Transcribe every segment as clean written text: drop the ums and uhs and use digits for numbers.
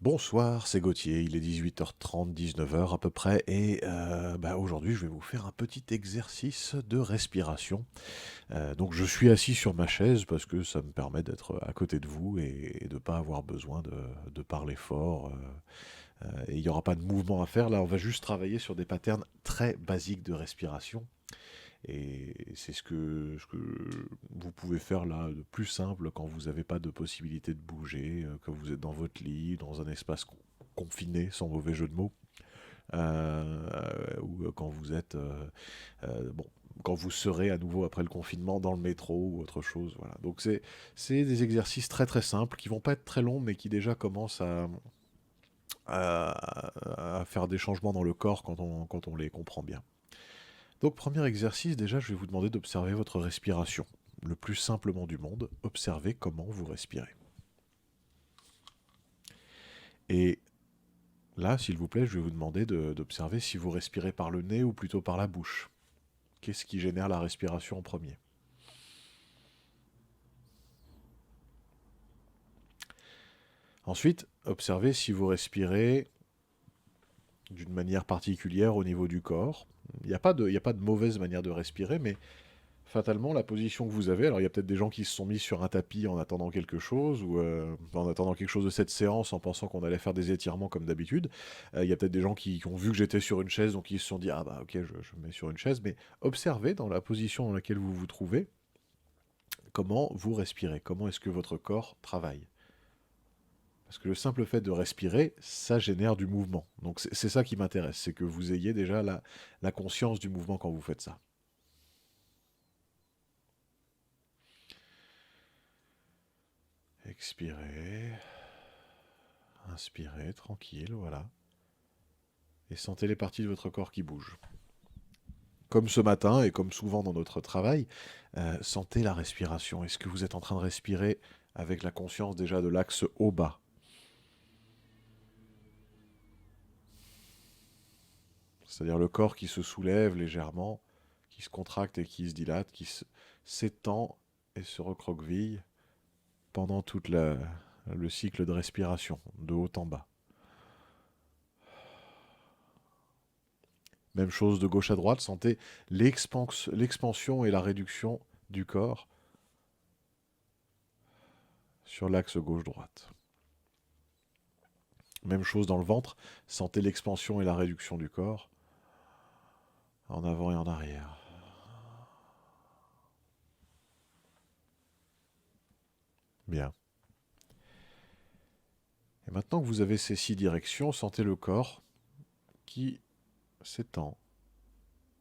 Bonsoir, c'est Gauthier, il est 18h30, 19h à peu près, et aujourd'hui je vais vous faire un petit exercice de respiration. Donc je suis assis sur ma chaise parce que ça me permet d'être à côté de vous et de ne pas avoir besoin de parler fort. Et il n'y aura pas de mouvement à faire, là on va juste travailler sur des patterns très basiques de respiration. Et c'est ce que vous pouvez faire là de plus simple quand vous n'avez pas de possibilité de bouger, quand vous êtes dans votre lit, dans un espace confiné, sans mauvais jeu de mots, ou quand vous êtes, bon, quand vous serez à nouveau après le confinement dans le métro ou autre chose. Voilà. Donc c'est des exercices très très simples qui vont pas être très longs, mais qui déjà commencent à faire des changements dans le corps quand on les comprend bien. Donc premier exercice, déjà je vais vous demander d'observer votre respiration. Le plus simplement du monde, observez comment vous respirez. Et là, s'il vous plaît, je vais vous demander d'observer si vous respirez par le nez ou plutôt par la bouche. Qu'est-ce qui génère la respiration en premier? Ensuite, observez si vous respirez d'une manière particulière au niveau du corps. Il n'y a pas de mauvaise manière de respirer, mais fatalement, la position que vous avez, alors il y a peut-être des gens qui se sont mis sur un tapis en attendant quelque chose, ou en attendant quelque chose de cette séance, en pensant qu'on allait faire des étirements comme d'habitude. Il y a peut-être des gens qui ont vu que j'étais sur une chaise, donc ils se sont dit, ah bah ok, je me mets sur une chaise, mais observez dans la position dans laquelle vous vous trouvez, comment vous respirez, comment est-ce que votre corps travaille. Parce que le simple fait de respirer, ça génère du mouvement. Donc c'est ça qui m'intéresse, c'est que vous ayez déjà la conscience du mouvement quand vous faites ça. Expirez. Inspirez, tranquille, voilà. Et sentez les parties de votre corps qui bougent. Comme ce matin et comme souvent dans notre travail, sentez la respiration. Est-ce que vous êtes en train de respirer avec la conscience déjà de l'axe haut-bas? C'est-à-dire le corps qui se soulève légèrement, qui se contracte et qui se dilate, s'étend et se recroqueville pendant tout le cycle de respiration, de haut en bas. Même chose de gauche à droite, sentez l'expansion et la réduction du corps sur l'axe gauche-droite. Même chose dans le ventre, sentez l'expansion et la réduction du corps, en avant et en arrière. Bien. Et maintenant que vous avez ces 6 directions, sentez le corps qui s'étend,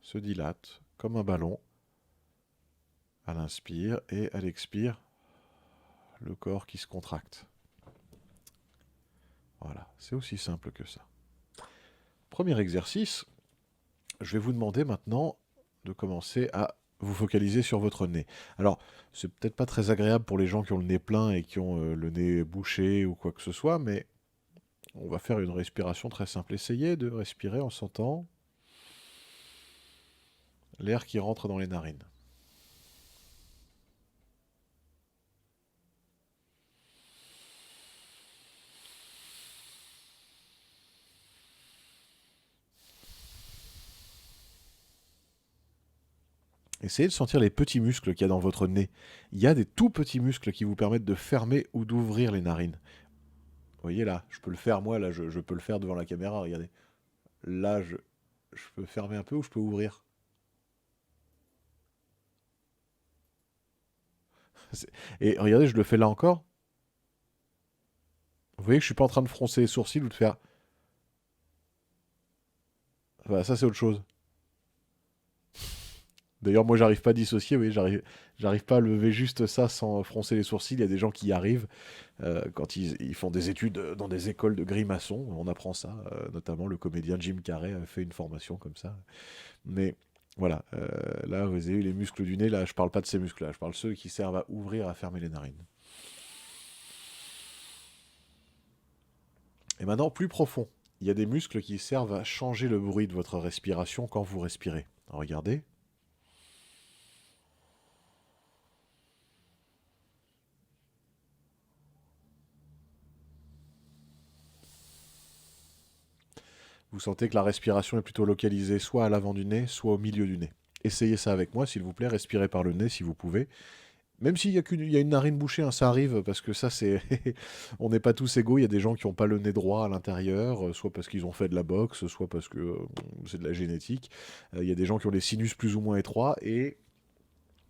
se dilate comme un ballon à l'inspire et à l'expire, le corps qui se contracte. Voilà, c'est aussi simple que ça. Premier exercice, je vais vous demander maintenant de commencer à vous focaliser sur votre nez. Alors, c'est peut-être pas très agréable pour les gens qui ont le nez plein et qui ont le nez bouché ou quoi que ce soit, mais on va faire une respiration très simple. Essayez de respirer en sentant l'air qui rentre dans les narines. Essayez de sentir les petits muscles qu'il y a dans votre nez. Il y a des tout petits muscles qui vous permettent de fermer ou d'ouvrir les narines. Vous voyez là, je peux le faire moi, là je peux le faire devant la caméra, regardez. Là je peux fermer un peu ou je peux ouvrir. Et regardez, je le fais là encore. Vous voyez que je suis pas en train de froncer les sourcils ou de faire... Voilà, ça c'est autre chose. D'ailleurs, moi, j'arrive pas à dissocier, oui, j'arrive pas à lever juste ça sans froncer les sourcils. Il y a des gens qui y arrivent quand ils font des études dans des écoles de grimaçons. On apprend ça, notamment le comédien Jim Carrey a fait une formation comme ça. Mais voilà, là, vous avez eu les muscles du nez. Là, je parle pas de ces muscles-là, je parle de ceux qui servent à ouvrir, à fermer les narines. Et maintenant, plus profond. Il y a des muscles qui servent à changer le bruit de votre respiration quand vous respirez. Alors, regardez. Vous sentez que la respiration est plutôt localisée soit à l'avant du nez, soit au milieu du nez. Essayez ça avec moi, s'il vous plaît. Respirez par le nez si vous pouvez. Même s'il y a une narine bouchée, hein, ça arrive, parce que ça, c'est. On n'est pas tous égaux. Il y a des gens qui n'ont pas le nez droit à l'intérieur, soit parce qu'ils ont fait de la boxe, soit parce que c'est de la génétique. Il y a des gens qui ont les sinus plus ou moins étroits, et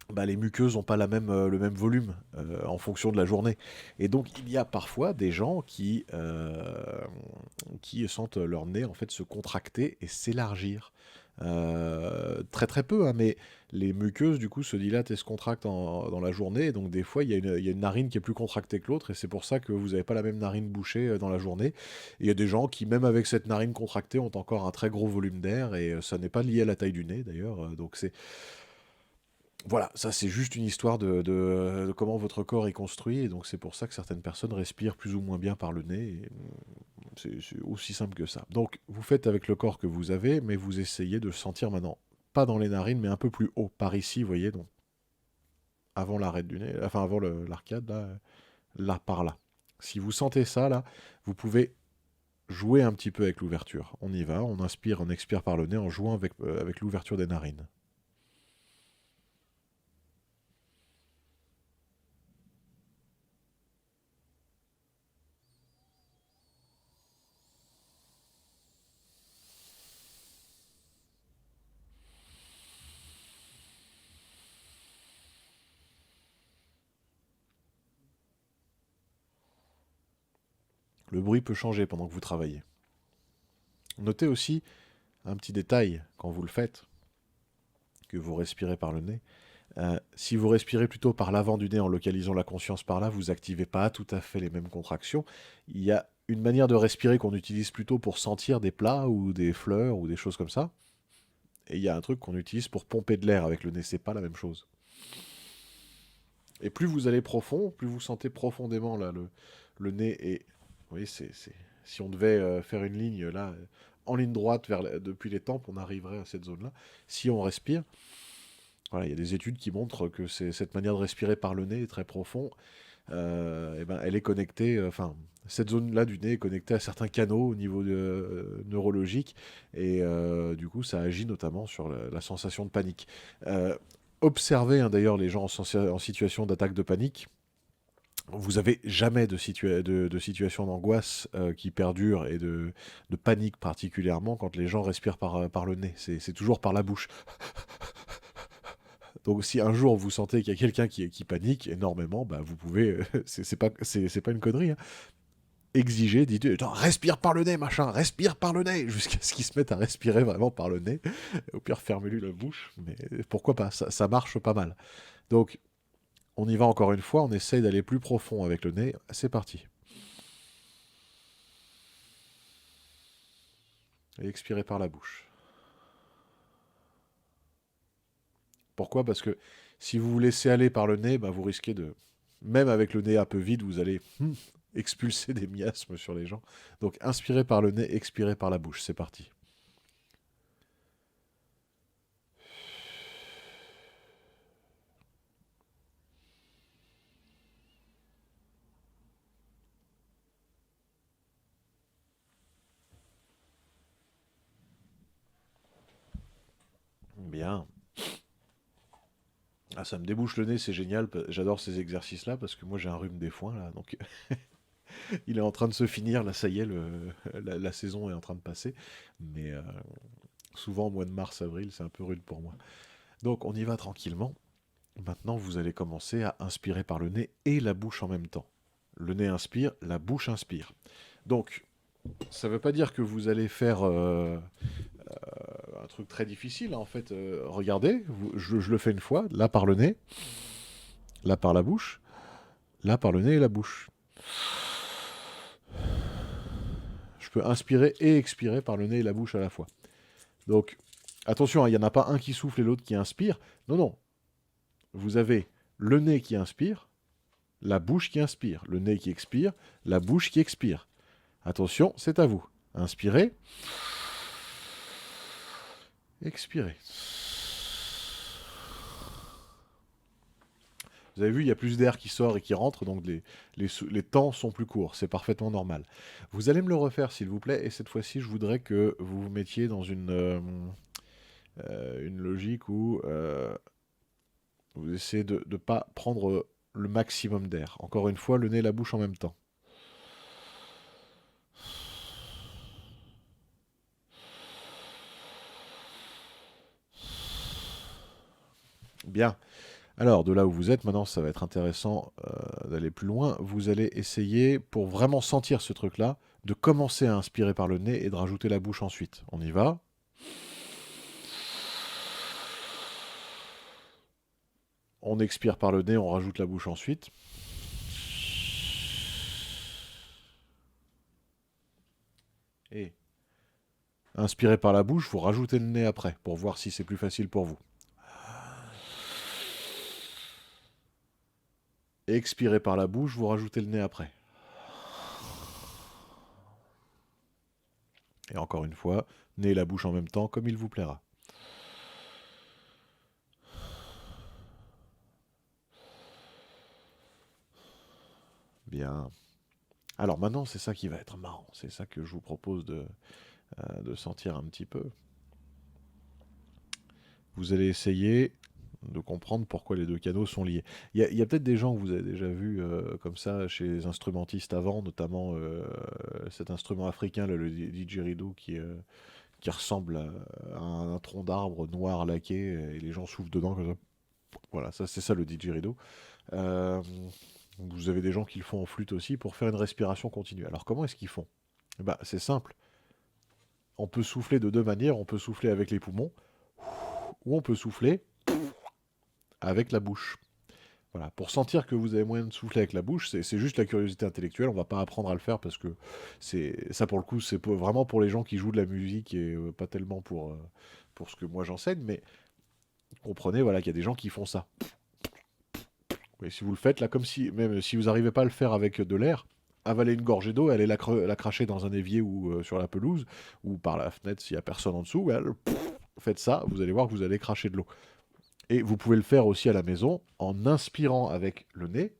bah, les muqueuses n'ont pas le même volume en fonction de la journée. Et donc, il y a parfois des gens qui sentent leur nez en fait se contracter et s'élargir. Très très peu, hein, mais les muqueuses du coup se dilatent et se contractent dans la journée. Et donc des fois, il y a une narine qui est plus contractée que l'autre, et c'est pour ça que vous n'avez pas la même narine bouchée dans la journée. Et il y a des gens qui, même avec cette narine contractée, ont encore un très gros volume d'air, et ça n'est pas lié à la taille du nez d'ailleurs. Donc c'est voilà, ça c'est juste une histoire de comment votre corps est construit, et donc c'est pour ça que certaines personnes respirent plus ou moins bien par le nez, et c'est aussi simple que ça. Donc vous faites avec le corps que vous avez, mais vous essayez de sentir maintenant, pas dans les narines, mais un peu plus haut, par ici, vous voyez, donc avant l'arête du nez, enfin avant l'arcade, là, par là. Si vous sentez ça, là, vous pouvez jouer un petit peu avec l'ouverture. On y va, on inspire, on expire par le nez en jouant avec l'ouverture des narines. Le bruit peut changer pendant que vous travaillez. Notez aussi un petit détail quand vous le faites, que vous respirez par le nez. Si vous respirez plutôt par l'avant du nez en localisant la conscience par là, vous n'activez pas tout à fait les mêmes contractions. Il y a une manière de respirer qu'on utilise plutôt pour sentir des plats ou des fleurs ou des choses comme ça. Et il y a un truc qu'on utilise pour pomper de l'air avec le nez, c'est pas la même chose. Et plus vous allez profond, plus vous sentez profondément là, le nez. Et vous voyez, si on devait faire une ligne là, en ligne droite depuis les tempes, on arriverait à cette zone-là. Si on respire, voilà, il y a des études qui montrent que cette manière de respirer par le nez est très profond. Et ben, elle est connectée, enfin, cette zone-là du nez est connectée à certains canaux au niveau neurologique, et du coup, ça agit notamment sur la sensation de panique. Observez hein, d'ailleurs les gens en situation d'attaque de panique. Vous avez jamais de situation d'angoisse qui perdure et de panique particulièrement quand les gens respirent par le nez. C'est toujours par la bouche. Donc si un jour vous sentez qu'il y a quelqu'un qui panique énormément, bah, vous pouvez, c'est pas une connerie, hein. Exiger, dites respire par le nez, machin, respire par le nez, jusqu'à ce qu'il se mette à respirer vraiment par le nez. Au pire, fermez-lui la bouche, mais pourquoi pas, ça marche pas mal. Donc, on y va encore une fois, on essaye d'aller plus profond avec le nez, c'est parti. Et expirez par la bouche. Pourquoi? Parce que si vous vous laissez aller par le nez, bah, vous risquez de... Même avec le nez un peu vide, vous allez expulser des miasmes sur les gens. Donc inspirez par le nez, expirez par la bouche. C'est parti. Bien. Ah, ça me débouche le nez, c'est génial. J'adore ces exercices-là parce que moi j'ai un rhume des foins là. Donc il est en train de se finir. Là, ça y est, la saison est en train de passer. Mais souvent au mois de mars, avril, c'est un peu rude pour moi. Donc on y va tranquillement. Maintenant, vous allez commencer à inspirer par le nez et la bouche en même temps. Le nez inspire, la bouche inspire. Donc, ça ne veut pas dire que vous allez faire un truc très difficile, hein, en fait. Regardez, je le fais une fois, là par le nez, là par la bouche, là par le nez et la bouche. Je peux inspirer et expirer par le nez et la bouche à la fois. Donc, attention, hein, il n'y en a pas un qui souffle et l'autre qui inspire. Non, non. Vous avez le nez qui inspire, la bouche qui inspire, le nez qui expire, la bouche qui expire. Attention, c'est à vous. Inspirez. Expirez. Vous avez vu, il y a plus d'air qui sort et qui rentre, donc les temps sont plus courts. C'est parfaitement normal. Vous allez me le refaire, s'il vous plaît, et cette fois-ci, je voudrais que vous vous mettiez dans une logique où vous essayez de ne pas prendre le maximum d'air. Encore une fois, le nez et la bouche en même temps. Bien. Alors, de là où vous êtes, maintenant, ça va être intéressant d'aller plus loin. Vous allez essayer, pour vraiment sentir ce truc-là, de commencer à inspirer par le nez et de rajouter la bouche ensuite. On y va. On expire par le nez, on rajoute la bouche ensuite. Et inspirez par la bouche, vous rajoutez le nez après, pour voir si c'est plus facile pour vous. Expirez par la bouche, vous rajoutez le nez après. Et encore une fois, nez et la bouche en même temps, comme il vous plaira. Bien. Alors maintenant, c'est ça qui va être marrant. C'est ça que je vous propose de sentir un petit peu. Vous allez essayer de comprendre pourquoi les deux canaux sont liés. Il y a peut-être des gens que vous avez déjà vus comme ça chez les instrumentistes avant, notamment cet instrument africain, le didgeridoo, qui ressemble à un tronc d'arbre noir laqué, et les gens soufflent dedans comme ça. Voilà, ça c'est ça le didgeridoo. Euh, Vous avez des gens qui le font en flûte aussi pour faire une respiration continue. Alors comment est-ce qu'ils font? Eh ben, c'est simple. On peut souffler de deux manières. On peut souffler avec les poumons ou on peut souffler avec la bouche. Voilà. Pour sentir que vous avez moyen de souffler avec la bouche, c'est juste la curiosité intellectuelle. On va pas apprendre à le faire parce que ça pour le coup c'est vraiment pour les gens qui jouent de la musique et pas tellement pour ce que moi j'enseigne. Mais comprenez voilà qu'il y a des gens qui font ça. Et si vous le faites là, comme si même si vous n'arrivez pas à le faire avec de l'air, avaler une gorgée d'eau, allez la cracher dans un évier ou sur la pelouse, ou par la fenêtre s'il n'y a personne en dessous, faites ça, vous allez voir que vous allez cracher de l'eau. Et vous pouvez le faire aussi à la maison en inspirant avec le nez,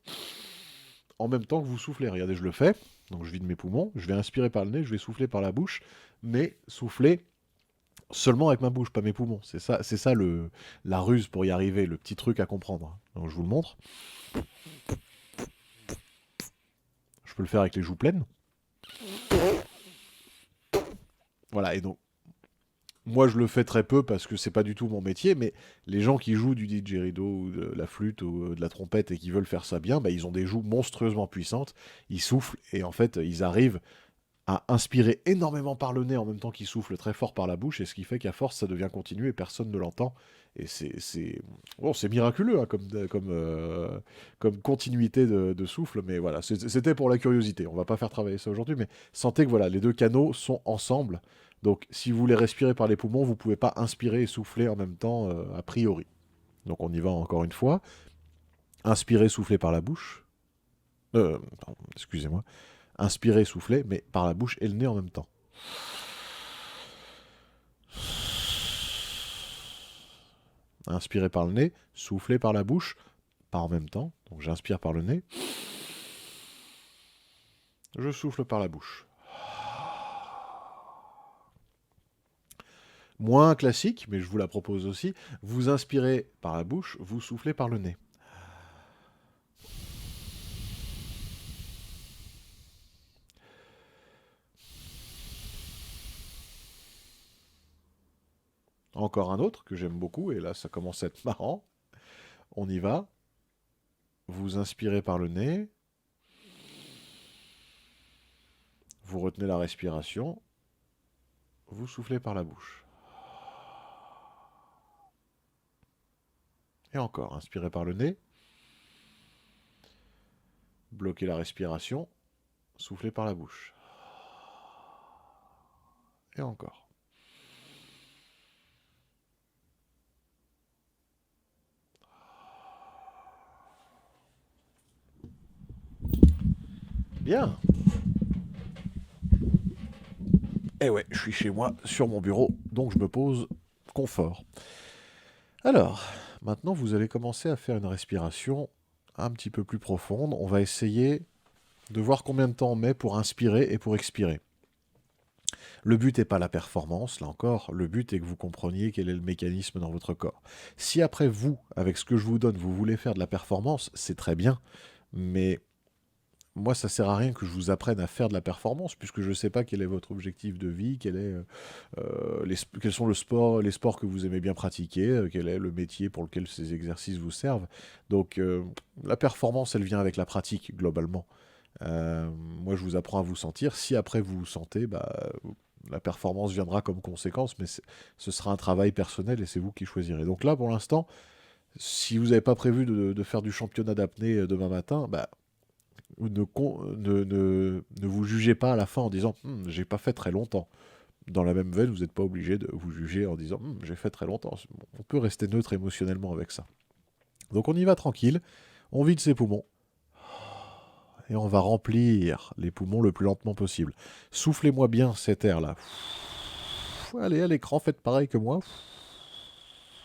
en même temps que vous soufflez. Regardez, je le fais, donc je vide mes poumons, je vais inspirer par le nez, je vais souffler par la bouche, mais souffler seulement avec ma bouche, pas mes poumons. C'est ça la ruse pour y arriver, le petit truc à comprendre. Donc je vous le montre. Je peux le faire avec les joues pleines. Voilà, et donc, moi je le fais très peu parce que c'est pas du tout mon métier, mais les gens qui jouent du didgeridoo ou de la flûte ou de la trompette et qui veulent faire ça bien, bah, ils ont des joues monstrueusement puissantes, ils soufflent et en fait ils arrivent à inspirer énormément par le nez en même temps qu'ils soufflent très fort par la bouche, et ce qui fait qu'à force ça devient continu et personne ne l'entend. Et c'est miraculeux hein, comme continuité de souffle, mais voilà, c'était pour la curiosité. On va pas faire travailler ça aujourd'hui, mais sentez que voilà, les deux canaux sont ensemble. Donc si vous voulez respirer par les poumons, vous pouvez pas inspirer et souffler en même temps a priori. Donc on y va encore une fois. Inspirer, souffler par la bouche. Pardon, excusez-moi. Inspirer, souffler, mais par la bouche et le nez en même temps. Inspirer par le nez, souffler par la bouche, pas en même temps. Donc j'inspire par le nez. Je souffle par la bouche. Moins classique, mais je vous la propose aussi. Vous inspirez par la bouche, vous soufflez par le nez. Encore un autre que j'aime beaucoup, et là ça commence à être marrant. On y va. Vous inspirez par le nez. Vous retenez la respiration. Vous soufflez par la bouche. Et encore, inspirez par le nez. Bloquez la respiration. Soufflez par la bouche. Et encore. Bien. Eh ouais, je suis chez moi, sur mon bureau, donc je me pose confort. Alors, maintenant vous allez commencer à faire une respiration un petit peu plus profonde. On va essayer de voir combien de temps on met pour inspirer et pour expirer. Le but n'est pas la performance, là encore, le but est que vous compreniez quel est le mécanisme dans votre corps. Si après vous, avec ce que je vous donne, vous voulez faire de la performance, c'est très bien, mais moi, ça sert à rien que je vous apprenne à faire de la performance, puisque je ne sais pas quel est votre objectif de vie, quels sont les sports que vous aimez bien pratiquer, quel est le métier pour lequel ces exercices vous servent. Donc, la performance, elle vient avec la pratique, globalement. Moi, je vous apprends à vous sentir. Si après vous vous sentez, bah, la performance viendra comme conséquence, mais ce sera un travail personnel et c'est vous qui choisirez. Donc là, pour l'instant, si vous n'avez pas prévu de faire du championnat d'apnée demain matin, bah, ne vous jugez pas à la fin en disant j'ai pas fait très longtemps. Dans la même veine, vous n'êtes pas obligé de vous juger en disant j'ai fait très longtemps. On peut rester neutre émotionnellement avec ça. Donc on y va tranquille, on vide ses poumons et on va remplir les poumons le plus lentement possible. Soufflez-moi bien cet air-là. Allez à l'écran, faites pareil que moi.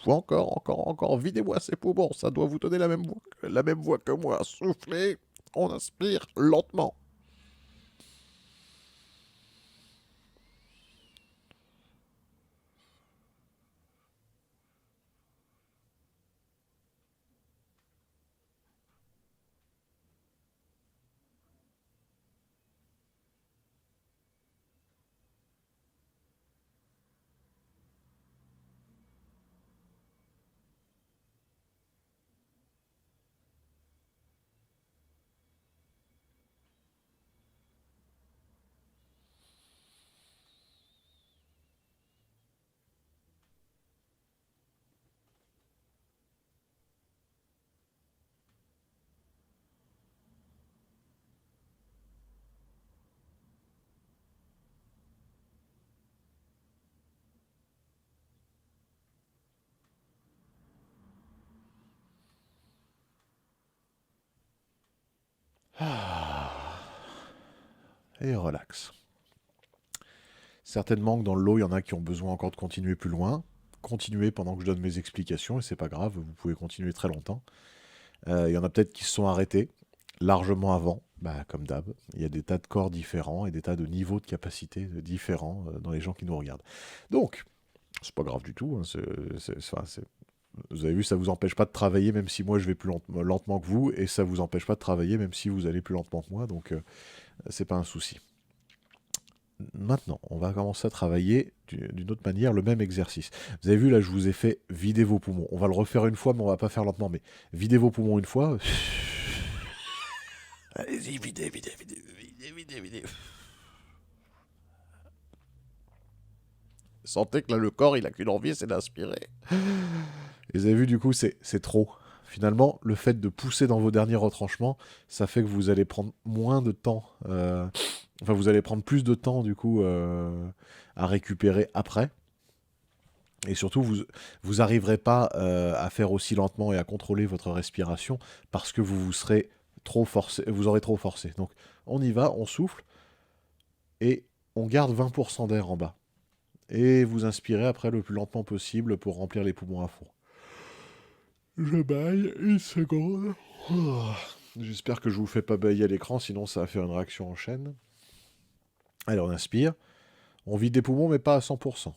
Encore, encore, encore. Videz-moi ces poumons. Ça doit vous donner la même voix que moi. Soufflez. On inspire lentement. Et relax. Certainement que dans le lot, il y en a qui ont besoin encore de continuer plus loin. Continuez pendant que je donne mes explications, et c'est pas grave, vous pouvez continuer très longtemps. Il y en a peut-être qui se sont arrêtés largement avant, bah, comme d'hab. Il y a des tas de corps différents et des tas de niveaux de capacité différents dans les gens qui nous regardent. Donc, c'est pas grave du tout. Hein, vous avez vu, ça vous empêche pas de travailler, même si moi je vais plus lentement que vous, et ça vous empêche pas de travailler, même si vous allez plus lentement que moi, donc c'est pas un souci. Maintenant, on va commencer à travailler d'une autre manière le même exercice. Vous avez vu, là, je vous ai fait vider vos poumons. On va le refaire une fois, mais on va pas faire lentement. Mais videz vos poumons une fois. Allez-y, videz, videz, videz, videz, videz, videz. Sentez que là, le corps, il a qu'une envie, c'est d'inspirer. Et vous avez vu, du coup, c'est trop. Finalement, le fait de pousser dans vos derniers retranchements, ça fait que vous allez prendre moins de temps. Enfin, vous allez prendre plus de temps, du coup, à récupérer après. Et surtout, vous arriverez pas à faire aussi lentement et à contrôler votre respiration parce que vous serez trop forcé, vous aurez trop forcé. Donc, on y va, on souffle et on garde 20% d'air en bas. Et vous inspirez après le plus lentement possible pour remplir les poumons à fond. Je baille une seconde. Oh. J'espère que je vous fais pas bailler à l'écran, sinon ça va faire une réaction en chaîne. Allez, on inspire. On vide des poumons, mais pas à 100%.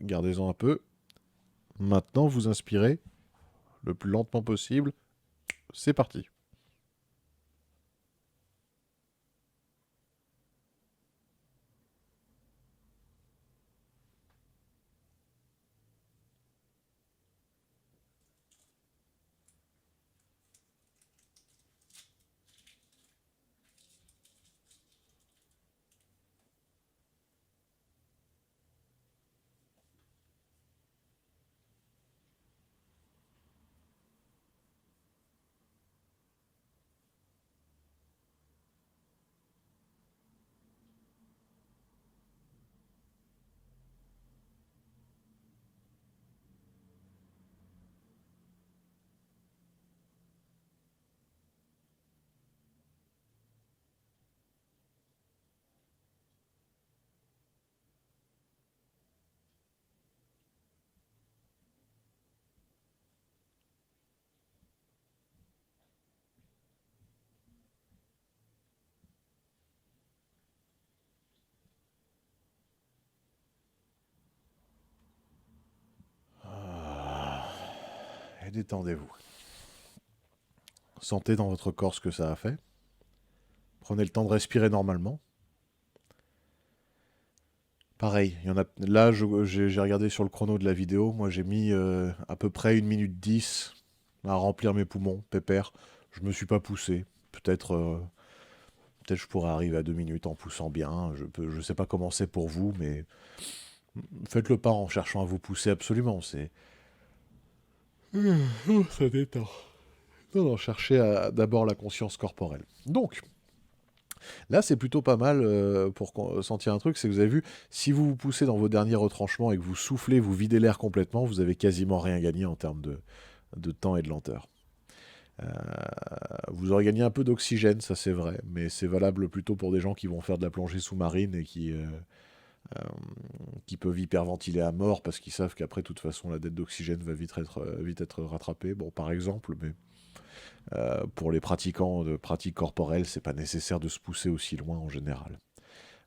Gardez-en un peu. Maintenant, vous inspirez le plus lentement possible. C'est parti. et détendez-vous. Sentez dans votre corps ce que ça a fait. Prenez le temps de respirer normalement. Pareil, il y en a. Là, j'ai regardé sur le chrono de la vidéo. Moi, j'ai mis à peu près 1 minute 10 à remplir mes poumons, pépère. Je me suis pas poussé. Peut-être je pourrais arriver à 2 minutes en poussant bien. Je sais pas comment c'est pour vous, mais faites-le pas en cherchant à vous pousser absolument. Ça détend. Non, non, cherchez d'abord la conscience corporelle. Donc, là, c'est plutôt pas mal pour sentir un truc, c'est que vous avez vu, si vous vous poussez dans vos derniers retranchements et que vous soufflez, vous videz l'air complètement, vous avez quasiment rien gagné en termes de temps et de lenteur. Euh, Vous aurez gagné un peu d'oxygène, ça c'est vrai, mais c'est valable plutôt pour des gens qui vont faire de la plongée sous-marine et qui peuvent hyperventiler à mort parce qu'ils savent qu'après, de toute façon, la dette d'oxygène va vite être rattrapée. Bon, par exemple, mais pour les pratiquants de pratiques corporelles, c'est pas nécessaire de se pousser aussi loin en général.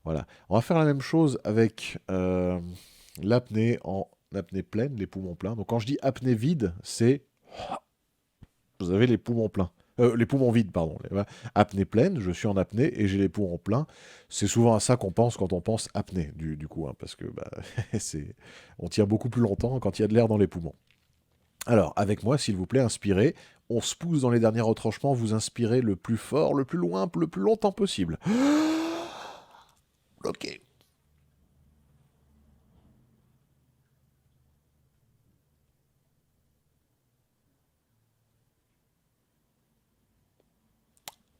Voilà. On va faire la même chose avec l'apnée en apnée pleine, les poumons pleins. Donc quand je dis apnée vide, c'est vous avez les poumons pleins. Les poumons vides, pardon. Apnée pleine, je suis en apnée et j'ai les poumons pleins. C'est souvent à ça qu'on pense quand on pense apnée, du coup, hein, parce que bah, on tient beaucoup plus longtemps quand il y a de l'air dans les poumons. Alors, avec moi, s'il vous plaît, inspirez. On se pousse dans les derniers retranchements. Vous inspirez le plus fort, le plus loin, le plus longtemps possible. Ok.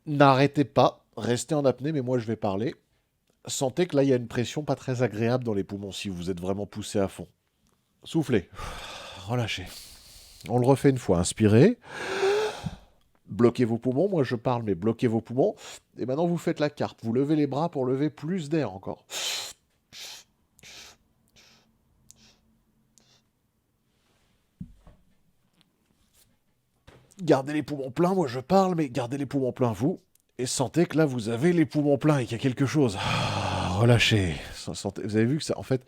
N'arrêtez pas, restez en apnée, mais moi je vais parler. Sentez que là, il y a une pression pas très agréable dans les poumons si vous êtes vraiment poussé à fond. Soufflez. Relâchez. On le refait une fois. Inspirez. Bloquez vos poumons. Moi, je parle, mais bloquez vos poumons. Et maintenant, vous faites la carte. Vous levez les bras pour lever plus d'air encore. Gardez les poumons pleins. Moi, je parle, mais gardez les poumons pleins, vous. Et sentez que là, vous avez les poumons pleins et qu'il y a quelque chose. Relâchez. Vous avez vu que ça, en fait,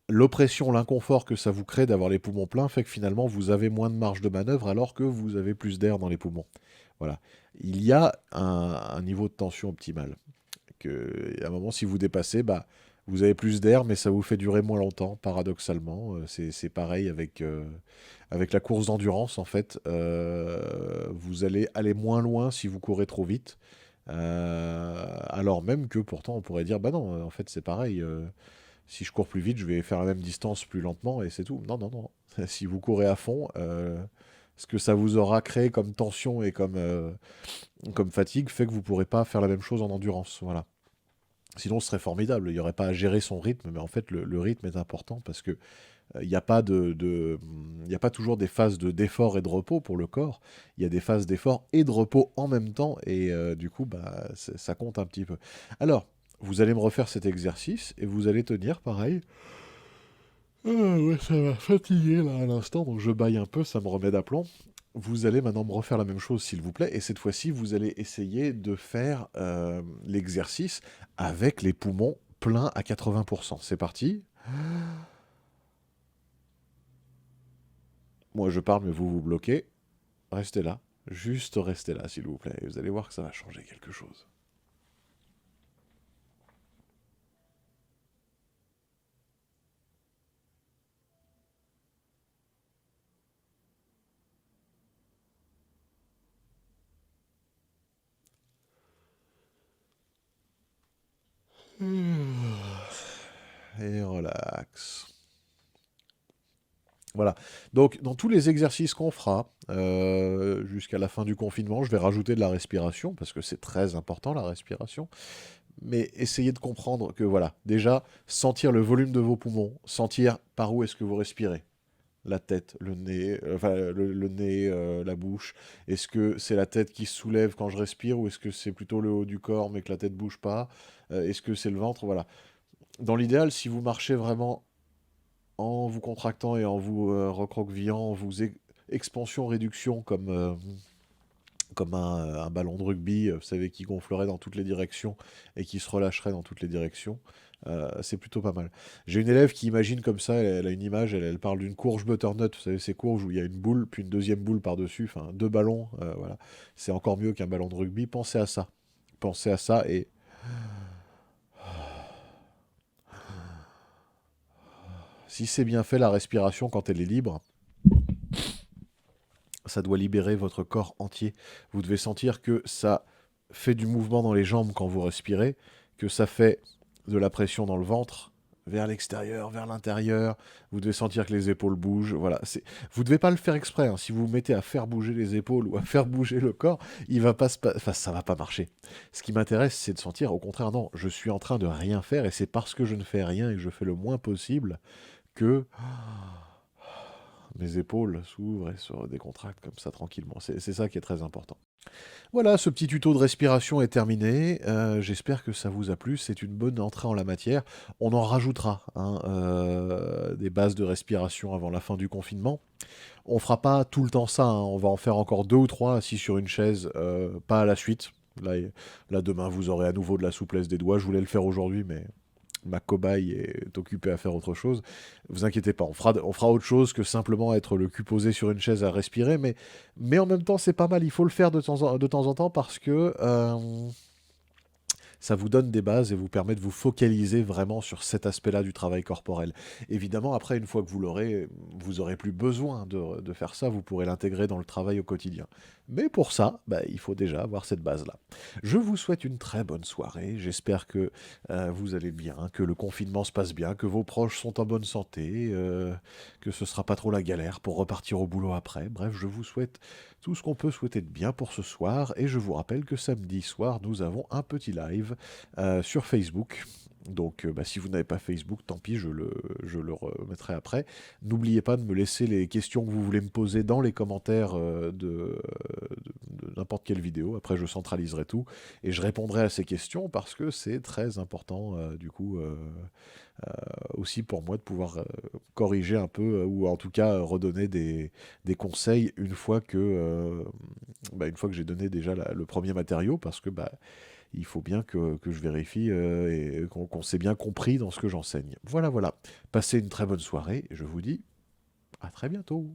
l'oppression, l'inconfort que ça vous crée d'avoir les poumons pleins fait que finalement vous avez moins de marge de manœuvre alors que vous avez plus d'air dans les poumons. Voilà. Il y a un niveau de tension optimal. À un moment, si vous dépassez, bah, vous avez plus d'air, mais ça vous fait durer moins longtemps, paradoxalement. C'est pareil avec la course d'endurance, en fait. Vous allez aller moins loin si vous courez trop vite. Alors même que pourtant, on pourrait dire, bah non, en fait, c'est pareil. Si je cours plus vite, je vais faire la même distance plus lentement et c'est tout. Non, non, non. Si vous courez à fond, ce que ça vous aura créé comme tension et comme fatigue fait que vous ne pourrez pas faire la même chose en endurance. Voilà. Sinon, ce serait formidable. Il n'y aurait pas à gérer son rythme, mais en fait, le rythme est important parce que il n'y a pas il y a pas toujours des phases d'effort et de repos pour le corps. Il y a des phases d'effort et de repos en même temps, et du coup, bah, ça compte un petit peu. Alors, vous allez me refaire cet exercice et vous allez tenir pareil. Ah ouais, ça m'a fatigué là à l'instant, donc je baille un peu, ça me remet d'aplomb. Vous allez maintenant me refaire la même chose, s'il vous plaît, et cette fois-ci, vous allez essayer de faire l'exercice avec les poumons pleins à 80%. C'est parti. Moi, je parle, mais vous vous bloquez. Restez là. Juste restez là, s'il vous plaît. Et vous allez voir que ça va changer quelque chose. Et relax. Voilà. Donc, dans tous les exercices qu'on fera jusqu'à la fin du confinement, je vais rajouter de la respiration, parce que c'est très important, la respiration. Mais essayez de comprendre que, voilà, déjà, sentir le volume de vos poumons, sentir par où est-ce que vous respirez. La tête, le nez, le nez, la bouche. Est-ce que c'est la tête qui se soulève quand je respire ou est-ce que c'est plutôt le haut du corps mais que la tête bouge pas? Est-ce que c'est le ventre? Voilà. Dans l'idéal, si vous marchez vraiment en vous contractant et en vous recroquevillant, expansion-réduction comme un ballon de rugby, vous savez, qui gonflerait dans toutes les directions et qui se relâcherait dans toutes les directions. C'est plutôt pas mal. J'ai une élève qui imagine comme ça, elle a une image, elle parle d'une courge butternut, vous savez, ces courges où il y a une boule, puis une deuxième boule par-dessus, enfin deux ballons, voilà. C'est encore mieux qu'un ballon de rugby. Pensez à ça. Pensez à ça et si c'est bien fait, la respiration, quand elle est libre, ça doit libérer votre corps entier. Vous devez sentir que ça fait du mouvement dans les jambes quand vous respirez, que ça fait de la pression dans le ventre, vers l'extérieur, vers l'intérieur. Vous devez sentir que les épaules bougent. Voilà. Vous ne devez pas le faire exprès, hein. Si vous vous mettez à faire bouger les épaules ou à faire bouger le corps, il va pas enfin, ça va pas marcher. Ce qui m'intéresse, c'est de sentir, au contraire, non, je suis en train de rien faire et c'est parce que je ne fais rien et que je fais le moins possible que mes épaules s'ouvrent et se décontractent comme ça tranquillement. C'est ça qui est très important. Voilà, ce petit tuto de respiration est terminé. J'espère que ça vous a plu. C'est une bonne entrée en la matière. On en rajoutera, hein, des bases de respiration avant la fin du confinement. On fera pas tout le temps ça, hein. On va en faire encore 2 ou 3 assis sur une chaise, pas à la suite. Là, demain, vous aurez à nouveau de la souplesse des doigts. Je voulais le faire aujourd'hui, mais ma cobaye est occupée à faire autre chose. Vous inquiétez pas, on fera autre chose que simplement être le cul posé sur une chaise à respirer, mais en même temps, c'est pas mal. Il faut le faire de temps en temps parce que ça vous donne des bases et vous permet de vous focaliser vraiment sur cet aspect-là du travail corporel. Évidemment, après, une fois que vous l'aurez, vous aurez plus besoin de faire ça, vous pourrez l'intégrer dans le travail au quotidien. Mais pour ça, bah, il faut déjà avoir cette base-là. Je vous souhaite une très bonne soirée, j'espère que vous allez bien, que le confinement se passe bien, que vos proches sont en bonne santé, que ce sera pas trop la galère pour repartir au boulot après. Bref, je vous souhaite tout ce qu'on peut souhaiter de bien pour ce soir, et je vous rappelle que samedi soir, nous avons un petit live sur Facebook. Donc bah, si vous n'avez pas Facebook, tant pis, je le remettrai après. N'oubliez pas de me laisser les questions que vous voulez me poser dans les commentaires de n'importe quelle vidéo. Après, je centraliserai tout et je répondrai à ces questions parce que c'est très important, du coup, aussi pour moi de pouvoir corriger un peu, ou en tout cas redonner des conseils une fois que j'ai donné déjà le premier matériau, parce que bah, il faut bien que je vérifie et qu'on s'est bien compris dans ce que j'enseigne. Voilà, voilà. Passez une très bonne soirée et je vous dis à très bientôt.